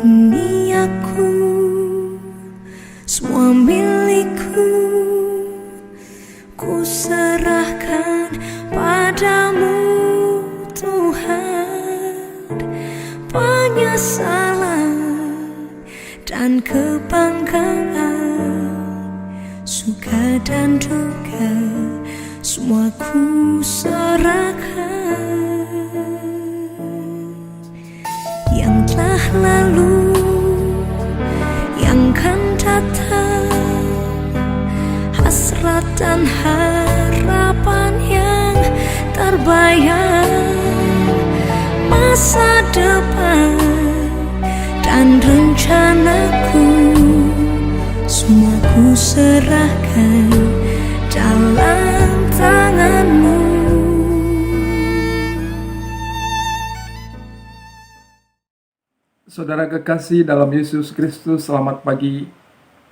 Ini aku, semua milikku, ku serahkan padamu Tuhan. Penyesalan dan kebanggaan, suka dan duka, semua ku serahkan. Yang telah lalu, yang kan datang, hasrat dan harapan yang terbayang, masa depan dan rencanaku, semua ku serahkan dalam tanganmu. Saudara kekasih dalam Yesus Kristus, selamat pagi.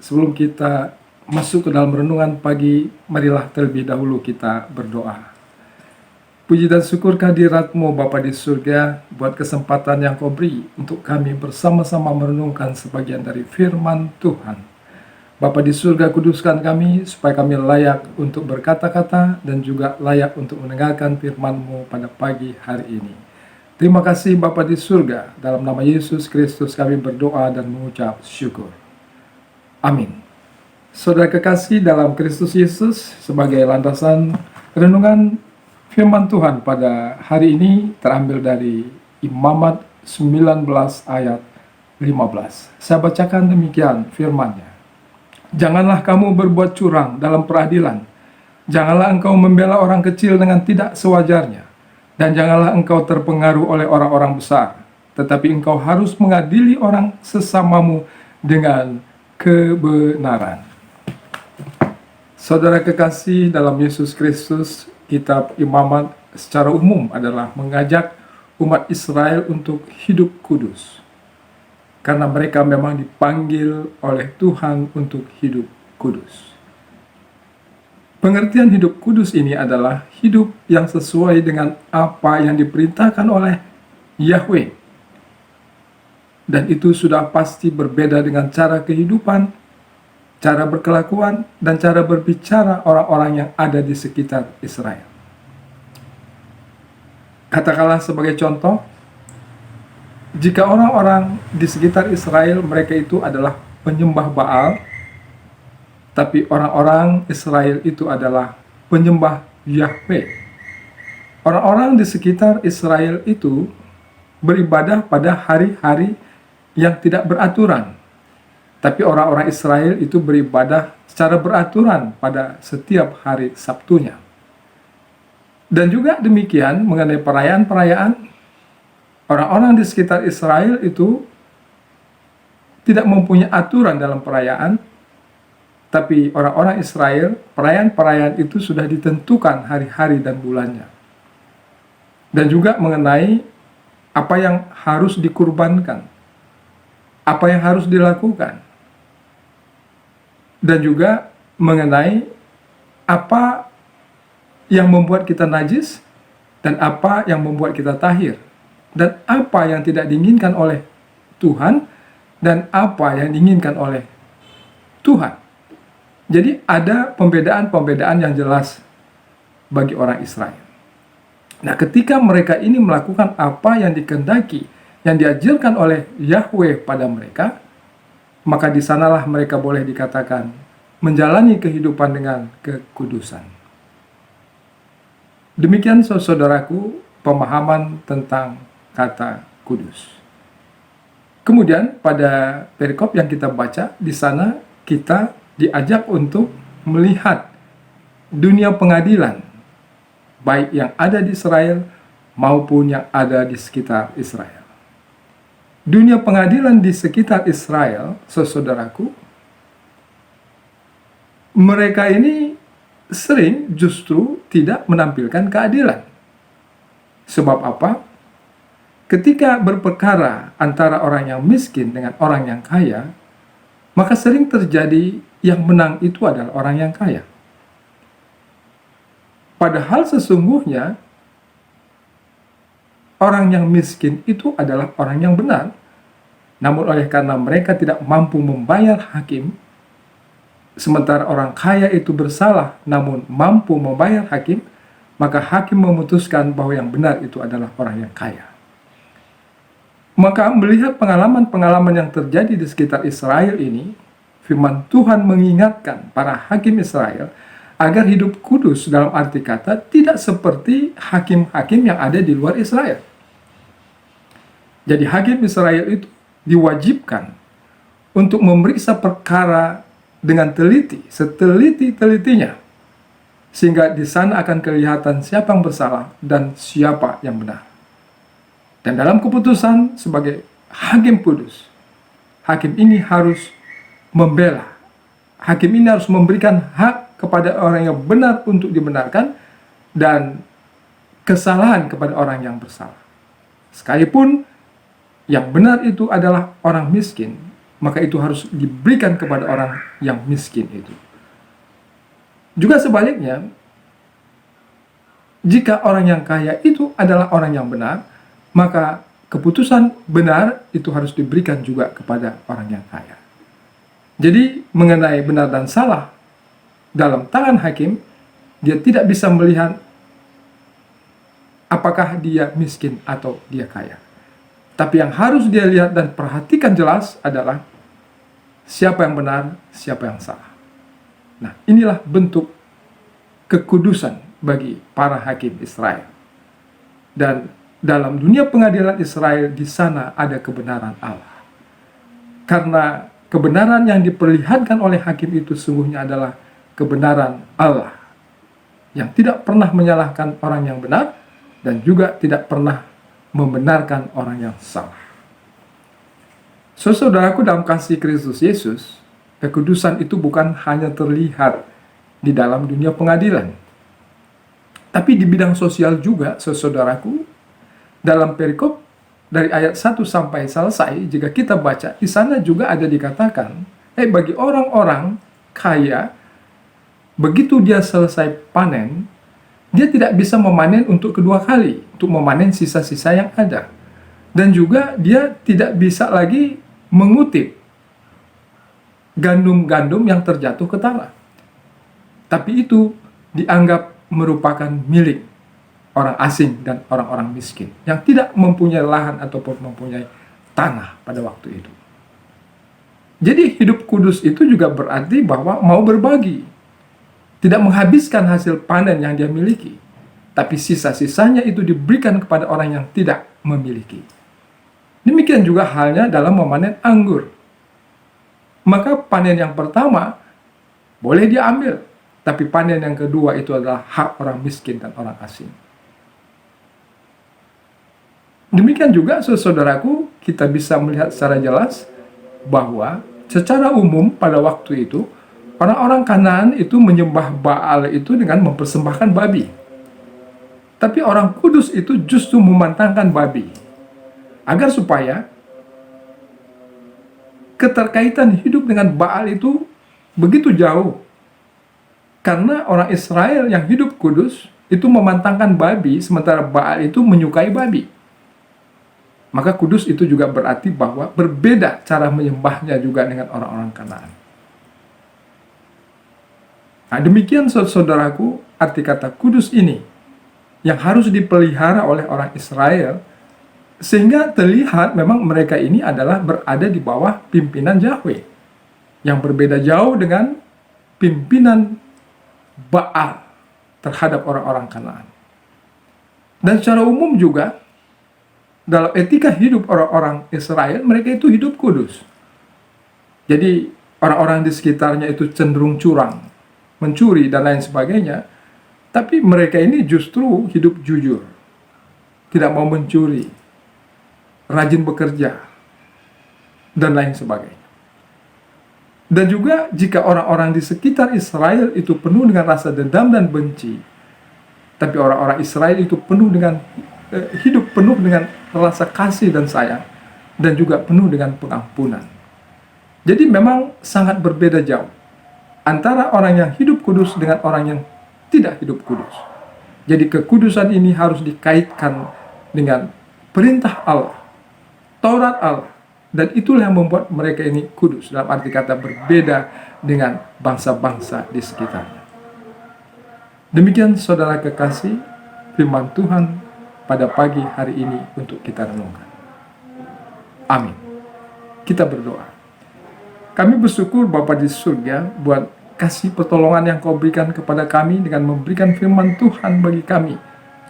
Sebelum kita masuk ke dalam renungan pagi, marilah terlebih dahulu kita berdoa. Puji dan syukur kehadirat-Mu Bapa di surga, buat kesempatan yang Kau beri untuk kami bersama-sama merenungkan sebagian dari firman Tuhan. Bapa di surga, kuduskan kami supaya kami layak untuk berkata-kata dan juga layak untuk mendengarkan firman-Mu pada pagi hari ini. Terima kasih Bapa di surga, dalam nama Yesus Kristus kami berdoa dan mengucap syukur. Amin. Saudara kekasih dalam Kristus Yesus, sebagai landasan renungan firman Tuhan pada hari ini terambil dari Imamat 19 ayat 15. Saya bacakan demikian firman-Nya. Janganlah kamu berbuat curang dalam peradilan. Janganlah engkau membela orang kecil dengan tidak sewajarnya. Dan janganlah engkau terpengaruh oleh orang-orang besar, tetapi engkau harus mengadili orang sesamamu dengan kebenaran. Saudara kekasih dalam Yesus Kristus, kitab Imamat secara umum adalah mengajak umat Israel untuk hidup kudus. Karena mereka memang dipanggil oleh Tuhan untuk hidup kudus. Pengertian hidup kudus ini adalah hidup yang sesuai dengan apa yang diperintahkan oleh Yahweh. Dan itu sudah pasti berbeda dengan cara kehidupan, cara berkelakuan, dan cara berbicara orang-orang yang ada di sekitar Israel. Katakanlah sebagai contoh, jika orang-orang di sekitar Israel mereka itu adalah penyembah Baal, tapi orang-orang Israel itu adalah penyembah Yahweh. Orang-orang di sekitar Israel itu beribadah pada hari-hari yang tidak beraturan. Tapi orang-orang Israel itu beribadah secara beraturan pada setiap hari Sabtunya. Dan juga demikian mengenai perayaan-perayaan, orang-orang di sekitar Israel itu tidak mempunyai aturan dalam perayaan. Tapi orang-orang Israel, perayaan-perayaan itu sudah ditentukan hari-hari dan bulannya. Dan juga mengenai apa yang harus dikurbankan, apa yang harus dilakukan. Dan juga mengenai apa yang membuat kita najis, dan apa yang membuat kita tahir. Dan apa yang tidak diinginkan oleh Tuhan, dan apa yang diinginkan oleh Tuhan. Jadi ada pembedaan-pembedaan yang jelas bagi orang Israel. Nah, ketika mereka ini melakukan apa yang dikehendaki, yang diajarkan oleh Yahweh pada mereka, maka di sanalah mereka boleh dikatakan menjalani kehidupan dengan kekudusan. Demikian saudaraku pemahaman tentang kata kudus. Kemudian pada perikop yang kita baca, di sana kita diajak untuk melihat dunia pengadilan, baik yang ada di Israel maupun yang ada di sekitar Israel. Dunia pengadilan di sekitar Israel, saudaraku, mereka ini sering justru tidak menampilkan keadilan. Sebab apa? Ketika berperkara antara orang yang miskin dengan orang yang kaya, maka sering terjadi yang menang itu adalah orang yang kaya. Padahal sesungguhnya orang yang miskin itu adalah orang yang benar. Namun oleh karena mereka tidak mampu membayar hakim, sementara orang kaya itu bersalah namun mampu membayar hakim, maka hakim memutuskan bahwa yang benar itu adalah orang yang kaya. Maka melihat pengalaman-pengalaman yang terjadi di sekitar Israel ini, firman Tuhan mengingatkan para hakim Israel agar hidup kudus dalam arti kata tidak seperti hakim-hakim yang ada di luar Israel. Jadi hakim Israel itu diwajibkan untuk memeriksa perkara dengan teliti, seteliti-telitinya, sehingga di sana akan kelihatan siapa yang bersalah dan siapa yang benar. Dan dalam keputusan sebagai hakim kudus, hakim ini harus membela, hakim ini harus memberikan hak kepada orang yang benar untuk dibenarkan dan kesalahan kepada orang yang bersalah. Sekalipun yang benar itu adalah orang miskin, maka itu harus diberikan kepada orang yang miskin itu. Juga sebaliknya, jika orang yang kaya itu adalah orang yang benar, maka keputusan benar itu harus diberikan juga kepada orang yang kaya. Jadi mengenai benar dan salah dalam tangan hakim, dia tidak bisa melihat apakah dia miskin atau dia kaya. Tapi yang harus dia lihat dan perhatikan jelas adalah siapa yang benar, siapa yang salah. Nah, inilah bentuk kekudusan bagi para hakim Israel. Dan dalam dunia pengadilan Israel, di sana ada kebenaran Allah. Karena kebenaran yang diperlihatkan oleh hakim itu sungguhnya adalah kebenaran Allah, yang tidak pernah menyalahkan orang yang benar dan juga tidak pernah membenarkan orang yang salah. Saudaraku dalam kasih Kristus Yesus, kekudusan itu bukan hanya terlihat di dalam dunia pengadilan, tapi di bidang sosial juga, saudaraku. Dalam perikop dari ayat 1 sampai selesai, jika kita baca, di sana juga ada dikatakan, bagi orang-orang kaya, begitu dia selesai panen, dia tidak bisa memanen untuk kedua kali, untuk memanen sisa-sisa yang ada. Dan juga dia tidak bisa lagi mengutip gandum-gandum yang terjatuh ke tanah. Tapi itu dianggap merupakan milik orang asing dan orang-orang miskin yang tidak mempunyai lahan ataupun mempunyai tanah pada waktu itu. Jadi hidup kudus itu juga berarti bahwa mau berbagi, tidak menghabiskan hasil panen yang dia miliki, tapi sisa-sisanya itu diberikan kepada orang yang tidak memiliki. Demikian juga halnya dalam memanen anggur. Maka panen yang pertama boleh diambil, tapi panen yang kedua itu adalah hak orang miskin dan orang asing. Demikian juga, saudaraku, kita bisa melihat secara jelas bahwa secara umum pada waktu itu orang-orang Kanaan itu menyembah Baal itu dengan mempersembahkan babi. Tapi orang kudus itu justru memantangkan babi, agar supaya keterkaitan hidup dengan Baal itu begitu jauh. Karena orang Israel yang hidup kudus itu memantangkan babi, sementara Baal itu menyukai babi. Maka kudus itu juga berarti bahwa berbeda cara menyembahnya juga dengan orang-orang Kanaan. Nah, demikian saudaraku, arti kata kudus ini yang harus dipelihara oleh orang Israel, sehingga terlihat memang mereka ini adalah berada di bawah pimpinan Yahweh, yang berbeda jauh dengan pimpinan Baal terhadap orang-orang Kanaan. Dan secara umum juga dalam etika hidup orang-orang Israel, mereka itu hidup kudus. Jadi orang-orang di sekitarnya itu cenderung curang, mencuri dan lain sebagainya, tapi mereka ini justru hidup jujur, tidak mau mencuri, rajin bekerja, dan lain sebagainya. Dan juga jika orang-orang di sekitar Israel itu penuh dengan rasa dendam dan benci, tapi orang-orang Israel itu penuh dengan hidup penuh dengan rasa kasih dan sayang, dan juga penuh dengan pengampunan. Jadi memang sangat berbeda jauh antara orang yang hidup kudus dengan orang yang tidak hidup kudus. Jadi kekudusan ini harus dikaitkan dengan perintah Allah, Taurat Allah, dan itulah yang membuat mereka ini kudus, dalam arti kata berbeda dengan bangsa-bangsa di sekitarnya. Demikian saudara kekasih, firman Tuhan pada pagi hari ini untuk kita renungkan. Amin. Kita berdoa. Kami bersyukur Bapa di surga buat kasih pertolongan yang Kau berikan kepada kami dengan memberikan firman Tuhan bagi kami,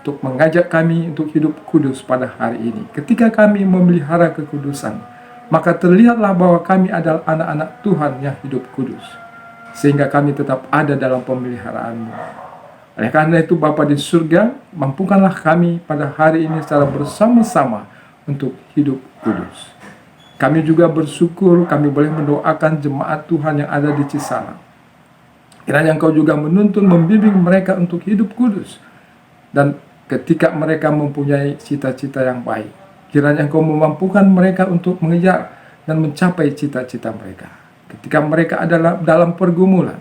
untuk mengajak kami untuk hidup kudus pada hari ini. Ketika kami memelihara kekudusan, maka terlihatlah bahwa kami adalah anak-anak Tuhan yang hidup kudus, sehingga kami tetap ada dalam pemeliharaan-Mu. Oleh karena itu Bapa di surga, mampukanlah kami pada hari ini secara bersama-sama untuk hidup kudus. Kami juga bersyukur kami boleh mendoakan jemaat Tuhan yang ada di Cisalang. Kiranya Engkau juga menuntun, membimbing mereka untuk hidup kudus. Dan ketika mereka mempunyai cita-cita yang baik, kiranya Engkau memampukan mereka untuk mengejar dan mencapai cita-cita mereka. Ketika mereka adalah dalam pergumulan,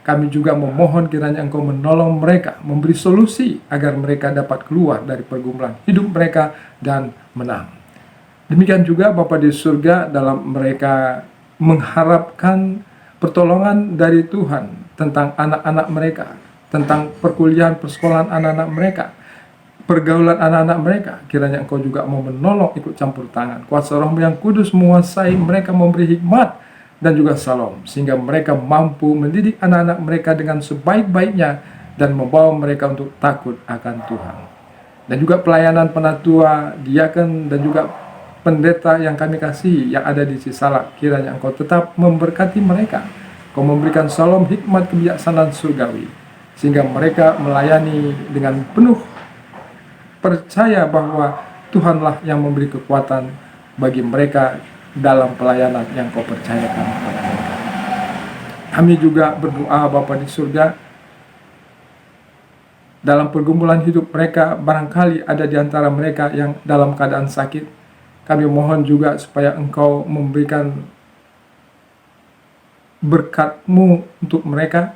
kami juga memohon kiranya Engkau menolong mereka, memberi solusi agar mereka dapat keluar dari pergumulan hidup mereka dan menang. Demikian juga Bapa di surga, dalam mereka mengharapkan pertolongan dari Tuhan tentang anak-anak mereka, tentang perkuliahan, persekolahan anak-anak mereka, pergaulan anak-anak mereka, kiranya Engkau juga mau menolong, ikut campur tangan. Kuasa Roh yang kudus menguasai mereka, memberi hikmat dan juga salom, sehingga mereka mampu mendidik anak-anak mereka dengan sebaik-baiknya dan membawa mereka untuk takut akan Tuhan. Dan juga pelayanan penatua, diaken, dan juga pendeta yang kami kasihi yang ada di Cisalak, kiranya Engkau tetap memberkati mereka. Kau memberikan salam, hikmat, kebijaksanaan surgawi, sehingga mereka melayani dengan penuh percaya bahwa Tuhanlah yang memberi kekuatan bagi mereka dalam pelayanan yang Kau percayakan kepada mereka. Kami juga berdoa Bapa di surga, dalam pergumulan hidup mereka, barangkali ada di antara mereka yang dalam keadaan sakit. Kami mohon juga supaya Engkau memberikan berkat-Mu untuk mereka,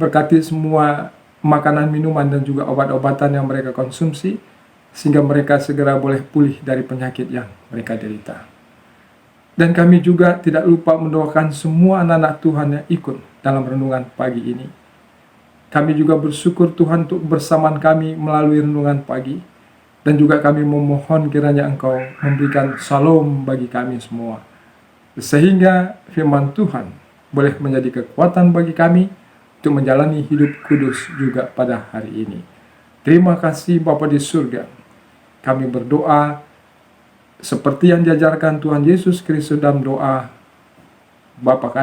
berkati semua makanan, minuman, dan juga obat-obatan yang mereka konsumsi, sehingga mereka segera boleh pulih dari penyakit yang mereka derita. Dan kami juga tidak lupa mendoakan semua anak-anak Tuhan yang ikut dalam renungan pagi ini. Kami juga bersyukur Tuhan untuk bersamaan kami melalui renungan pagi, dan juga kami memohon kiranya Engkau memberikan shalom bagi kami semua, sehingga firman Tuhan boleh menjadi kekuatan bagi kami untuk menjalani hidup kudus juga pada hari ini. Terima kasih Bapa di surga. Kami berdoa seperti yang diajarkan Tuhan Yesus Kristus dalam doa Bapa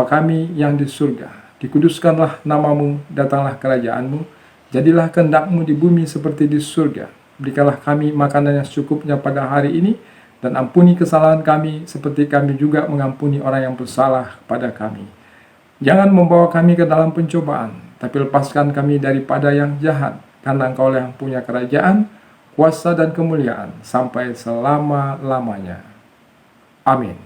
kami yang di surga, dikuduskanlah nama-Mu, datanglah kerajaan-Mu, jadilah kehendak-Mu di bumi seperti di surga. Berikanlah kami makanan yang secukupnya pada hari ini, dan ampuni kesalahan kami seperti kami juga mengampuni orang yang bersalah kepada kami. Jangan membawa kami ke dalam pencobaan, tapi lepaskan kami daripada yang jahat, karena Engkau yang punya kerajaan, kuasa dan kemuliaan sampai selama-lamanya. Amin.